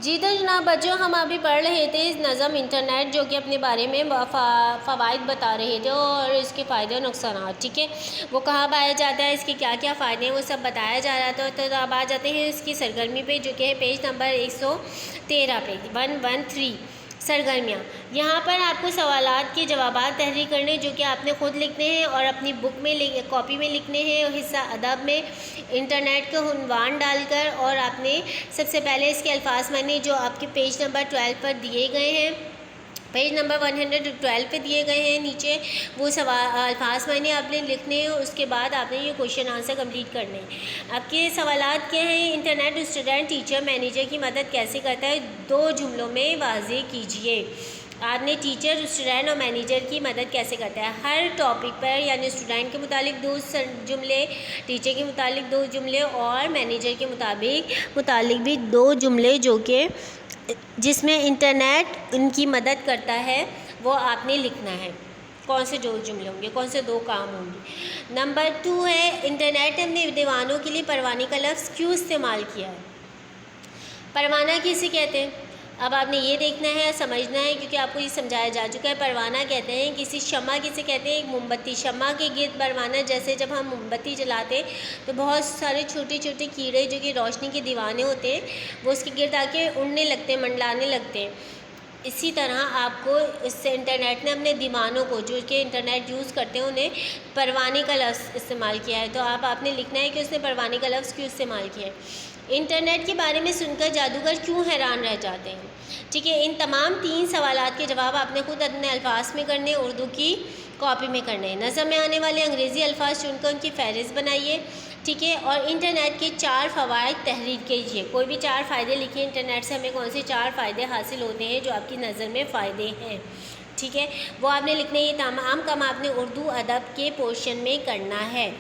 جی تو جناب بچوں، ہم ابھی پڑھ رہے تھے اس نظم انٹرنیٹ، جو کہ اپنے بارے میں فوائد بتا رہے تھے اور اس کے فائدے اور نقصانات. ٹھیک ہے، وہ کہاں پایا جاتا ہے، اس کے کیا کیا فائدے ہیں، وہ سب بتایا جا رہا تھا. تو اب آ جاتے ہیں اس کی سرگرمی پہ، جو کہ ہے پیج نمبر 113 پہ 113 سرگرمیاں. یہاں پر آپ کو سوالات کے جوابات تحریر کرنے، جو کہ آپ نے خود لکھنے ہیں اور اپنی بک میں کاپی میں لکھنے ہیں، اور حصہ ادب میں انٹرنیٹ کا عنوان ڈال کر، اور آپ نے سب سے پہلے اس کے الفاظ معنی جو آپ کے پیج نمبر 12 پر دیے گئے ہیں، پیج نمبر 112 پہ دیے گئے ہیں نیچے، وہ الفاظ معنی آپ نے لکھنے ہیں. اس کے بعد آپ نے یہ کوشچن آنسر کمپلیٹ کرنے ہیں. آپ کے سوالات کیا ہیں؟ انٹرنیٹ اسٹوڈنٹ ٹیچر مینیجر کی مدد کیسے کرتا ہے، 2 جملوں میں واضح کیجیے. آپ نے ٹیچر اسٹوڈنٹ اور مینیجر کی مدد کیسے کرتا ہے، ہر ٹاپک پر، یعنی اسٹوڈنٹ کے متعلق 2 جملے، ٹیچر کے متعلق 2 جملے اور مینیجر کے متعلق بھی 2 جملے، جو کہ جس میں انٹرنیٹ ان کی مدد کرتا ہے، وہ آپ نے لکھنا ہے. کون سے 2 جملے ہوں گے، کون سے 2 کام ہوں گے. نمبر 2 ہے انٹرنیٹ نے اپنے دیوانوں کے لیے پروانہ کا لفظ کیوں استعمال کیا ہے. پروانہ کسے کہتے ہیں، اب آپ نے یہ دیکھنا ہے، سمجھنا ہے، کیونکہ آپ کو یہ سمجھایا جا چکا ہے. پروانہ کہتے ہیں کسی شمع، کسے کہتے ہیں، ایک موم بتی. شمع کے گرد پروانہ، جیسے جب ہم موم بتی جلاتے تو بہت سارے چھوٹے چھوٹے کیڑے، جو کہ روشنی کے دیوانے ہوتے ہیں، وہ اس کے گرد آ کے اڑنے لگتے ہیں، منڈلانے لگتے ہیں. اسی طرح آپ کو اس سے انٹرنیٹ نے اپنے دیوانوں کو، جو کہ انٹرنیٹ یوز کرتے ہیں، انہیں پروانے کا لفظ استعمال کیا ہے. تو آپ نے لکھنا ہے کہ اس نے پروانے کا لفظ کیوں استعمال کیا ہے. انٹرنیٹ کے بارے میں سن کر جادوگر کیوں حیران رہ جاتے ہیں. ٹھیک ہے، ان تمام 3 سوالات کے جواب آپ نے خود اپنے الفاظ میں کرنے، اردو کی کاپی میں کرنے ہیں. نظم میں آنے والے انگریزی الفاظ چن کر ان کی فہرست بنائیے. ٹھیک ہے، اور انٹرنیٹ کے 4 فوائد تحریر کیجیے. کوئی بھی 4 فائدے لکھیں، انٹرنیٹ سے ہمیں کون سے 4 فائدے حاصل ہوتے ہیں جو آپ کی نظر میں فائدے ہیں. ٹھیک ہے، وہ آپ نے لکھنے. یہ تمام کام آپ نے اردو ادب کے پورشن میں کرنا ہے.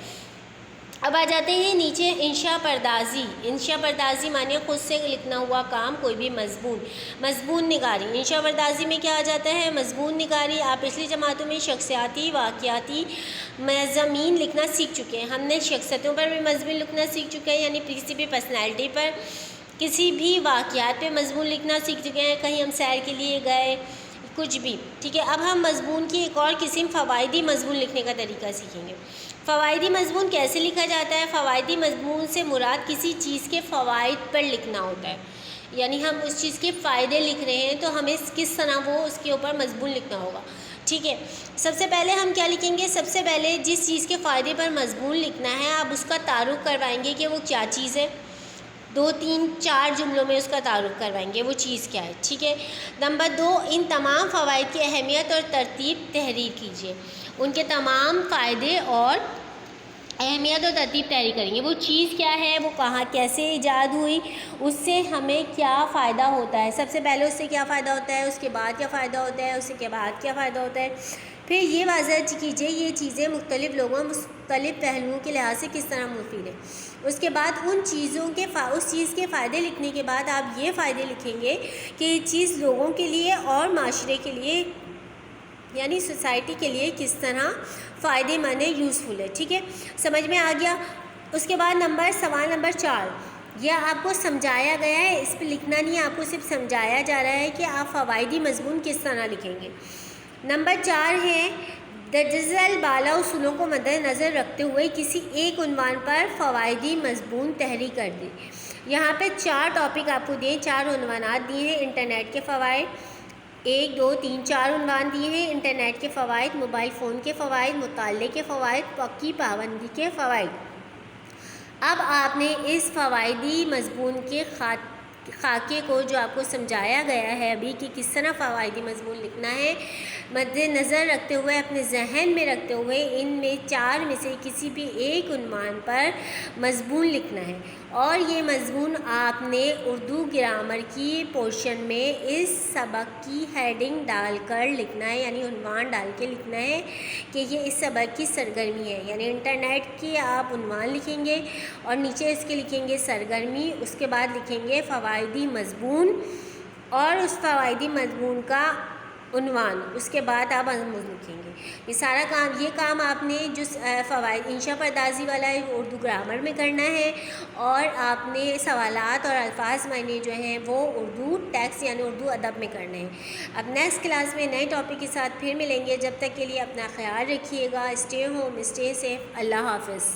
اب آ جاتے ہیں نیچے انشاء پردازی. انشاء پردازی معنی خود سے لکھنا ہوا کام، کوئی بھی مضمون. مضمون نگاری. انشاء پردازی میں کیا آ جاتا ہے، مضمون نگاری. آپ پچھلی جماعتوں میں شخصیاتی واقعاتی مضامین لکھنا سیکھ چکے ہیں. ہم نے شخصیتوں پر بھی مضمون لکھنا سیکھ چکے ہیں، یعنی کسی بھی پرسنالٹی پر، کسی بھی واقعات پہ مضمون لکھنا سیکھ چکے ہیں. کہیں ہم سیر کے لیے گئے، کچھ بھی. ٹھیک ہے، اب ہم مضمون کی ایک اور قسم فوائدی مضمون لکھنے کا طریقہ سیکھیں گے. فوائدی مضمون کیسے لکھا جاتا ہے. فوائدی مضمون سے مراد کسی چیز کے فوائد پر لکھنا ہوتا ہے، یعنی ہم اس چیز کے فائدے لکھ رہے ہیں تو ہمیں کس طرح وہ اس کے اوپر مضمون لکھنا ہوگا. ٹھیک ہے، سب سے پہلے ہم کیا لکھیں گے، سب سے پہلے جس چیز کے فائدے پر مضمون لکھنا ہے، آپ اس کا تعارف کروائیں گے کہ وہ کیا چیز ہے. 2 3 4 جملوں میں اس کا تعارف کروائیں گے وہ چیز کیا ہے. ٹھیک ہے. نمبر 2، ان تمام فوائد کی اہمیت اور ترتیب تحریر کیجیے. ان کے تمام فائدے اور اہمیت اور ترتیب تحریر کریں گے. وہ چیز کیا ہے، وہ کہاں کیسے ایجاد ہوئی، اس سے ہمیں کیا فائدہ ہوتا ہے. سب سے پہلے اس سے کیا فائدہ ہوتا ہے، اس کے بعد کیا فائدہ ہوتا ہے، اس کے بعد کیا فائدہ ہوتا ہے. پھر یہ واضح کیجیے یہ چیزیں مختلف لوگوں مختلف پہلوؤں کے لحاظ سے کس طرح مفید ہیں. اس کے بعد اس چیز کے فائدے لکھنے کے بعد آپ یہ فائدے لکھیں گے کہ یہ چیز لوگوں کے لیے اور معاشرے کے لیے، یعنی سوسائٹی کے لیے کس طرح فائدے مند یوزفل ہے. ٹھیک ہے، سمجھ میں آ گیا. اس کے بعد سوال نمبر 4، یہ آپ کو سمجھایا گیا ہے، اس پہ لکھنا نہیں ہے، آپ کو صرف سمجھایا جا رہا ہے کہ آپ فوائدی مضمون کس طرح لکھیں گے. نمبر 4 ہے درجہ بالا اصولوں کو مد نظر رکھتے ہوئے کسی ایک عنوان پر فوائدی مضمون تحریر کر دیں. یہاں پہ 4 ٹاپک آپ کو دیے، 4 عنوانات دیے ہیں. انٹرنیٹ کے فوائد 1 2 3 4 عنوان دیے ہیں. انٹرنیٹ کے فوائد، موبائل فون کے فوائد، مطالعے کے فوائد، وقت کی پابندی کے فوائد. اب آپ نے اس فوائدی مضمون کے خاکے کو، جو آپ کو سمجھایا گیا ہے ابھی کہ کس طرح فوائدی مضمون لکھنا ہے، مد نظر رکھتے ہوئے، اپنے ذہن میں رکھتے ہوئے، ان میں 4 میں سے کسی بھی ایک عنوان پر مضمون لکھنا ہے. اور یہ مضمون آپ نے اردو گرامر کی پورشن میں اس سبق کی ہیڈنگ ڈال کر لکھنا ہے، یعنی عنوان ڈال کے لکھنا ہے کہ یہ اس سبق کی سرگرمی ہے. یعنی انٹرنیٹ کی آپ عنوان لکھیں گے اور نیچے اس کے لکھیں گے سرگرمی. اس کے بعد لکھیں گے فوائدی مضمون، اور اس فوائدی مضمون کا عنوان، اس کے بعد آپ مضمون لکھیں گے. یہ کام آپ نے جو فوائد انشاء پردازی والا ہے اردو گرامر میں کرنا ہے، اور آپ نے سوالات اور الفاظ معنی جو ہیں وہ اردو ٹیکسٹ یعنی اردو ادب میں کرنے ہیں. اب نیکسٹ کلاس میں نئے ٹاپک کے ساتھ پھر ملیں گے. جب تک کے لیے اپنا خیال رکھیے گا. Stay home, stay safe. اللہ حافظ.